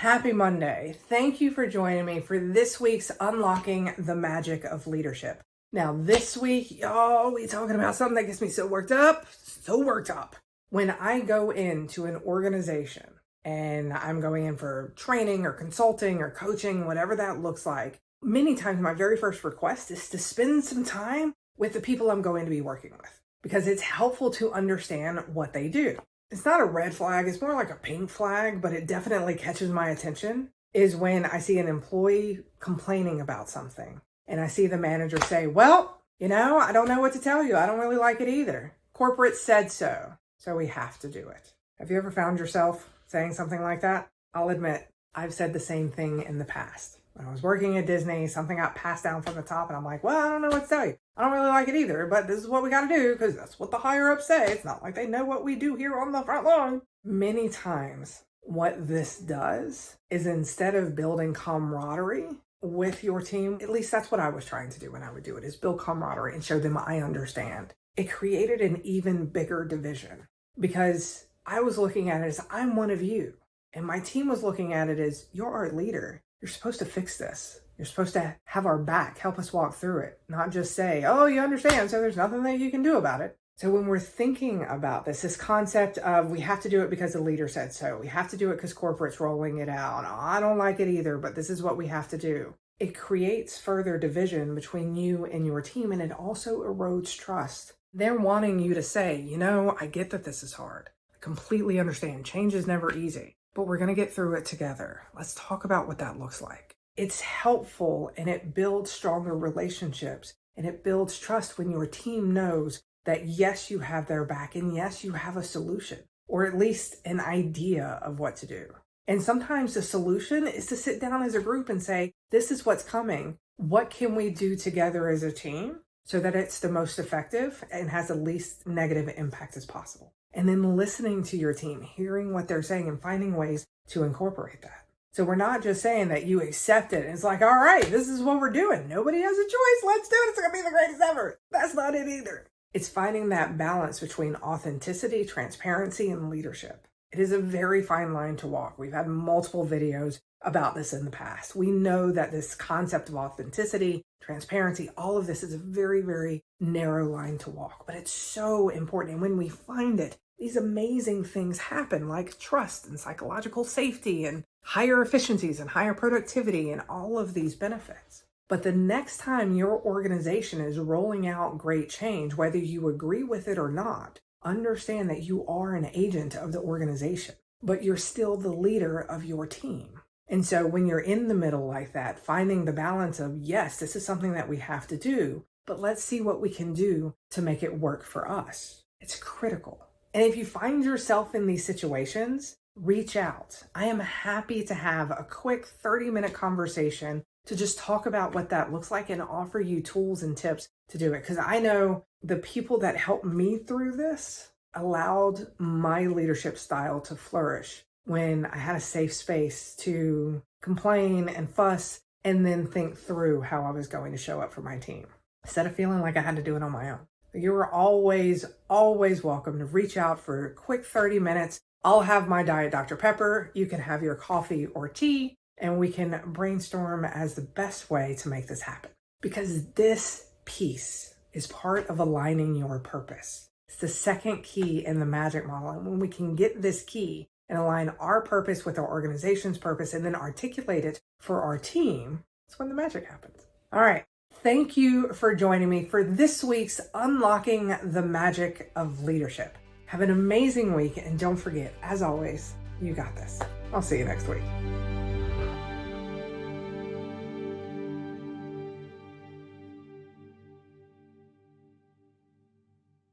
Happy Monday. Thank you for joining me for this week's Unlocking the Magic of Leadership. Now, this week, y'all, we talking about something that gets me so worked up. When I go into an organization and I'm going in for training or consulting or coaching, whatever that looks like, many times my very first request is to spend some time with the people I'm going to be working with because it's helpful to understand what they do. It's not a red flag, it's more like a pink flag, but it definitely catches my attention, is when I see an employee complaining about something and I see the manager say, well, I don't know what to tell you. I don't really like it either. Corporate said so, so we have to do it. Have you ever found yourself saying something like that? I'll admit, I've said the same thing in the past. When I was working at Disney, something got passed down from the top and I'm like, well, I don't know what to tell you. I don't really like it either, but this is what we got to do because that's what the higher ups say. It's not like they know what we do here on the front line. Many times what this does is instead of building camaraderie with your team, at least that's what I was trying to do when I would do it, is build camaraderie and show them I understand. It created an even bigger division because I was looking at it as I'm one of you. And my team was looking at it as you're our leader. You're supposed to fix this. You're supposed to have our back, help us walk through it, not just say, oh, you understand, so there's nothing that you can do about it. So when we're thinking about this concept of we have to do it because the leader said so, we have to do it because corporate's rolling it out, oh, I don't like it either, but this is what we have to do. It creates further division between you and your team, and it also erodes trust. They're wanting you to say, I get that this is hard. I completely understand. Change is never easy. But we're going to get through it together. Let's talk about what that looks like. It's helpful and it builds stronger relationships and it builds trust when your team knows that yes, you have their back and yes, you have a solution or at least an idea of what to do. And sometimes the solution is to sit down as a group and say, this is what's coming. What can we do together as a team so that it's the most effective and has the least negative impact as possible? And then listening to your team, hearing what they're saying and finding ways to incorporate that. So we're not just saying that you accept it. It's like, all right, this is what we're doing. Nobody has a choice. Let's do it. It's going to be the greatest ever. That's not it either. It's finding that balance between authenticity, transparency, and leadership. It is a very fine line to walk. We've had multiple videos about this in the past. We know that this concept of authenticity, transparency, all of this is a very, very narrow line to walk, but it's so important. And when we find it, these amazing things happen like trust and psychological safety and higher efficiencies and higher productivity and all of these benefits. But the next time your organization is rolling out great change, whether you agree with it or not, understand that you are an agent of the organization, but you're still the leader of your team. And so when you're in the middle like that, finding the balance of, yes, this is something that we have to do, but let's see what we can do to make it work for us. It's critical. And if you find yourself in these situations, reach out. I am happy to have a quick 30-minute conversation to just talk about what that looks like and offer you tools and tips to do it. Because I know the people that helped me through this allowed my leadership style to flourish when I had a safe space to complain and fuss and then think through how I was going to show up for my team instead of feeling like I had to do it on my own. You are always, always welcome to reach out for a quick 30 minutes. I'll have my Diet Dr. Pepper. You can have your coffee or tea, and we can brainstorm as the best way to make this happen. Because this piece is part of aligning your purpose. It's the second key in the magic model. And when we can get this key and align our purpose with our organization's purpose and then articulate it for our team, that's when the magic happens. All right. Thank you for joining me for this week's Unlocking the Magic of Leadership. Have an amazing week, and don't forget, as always, you got this. I'll see you next week.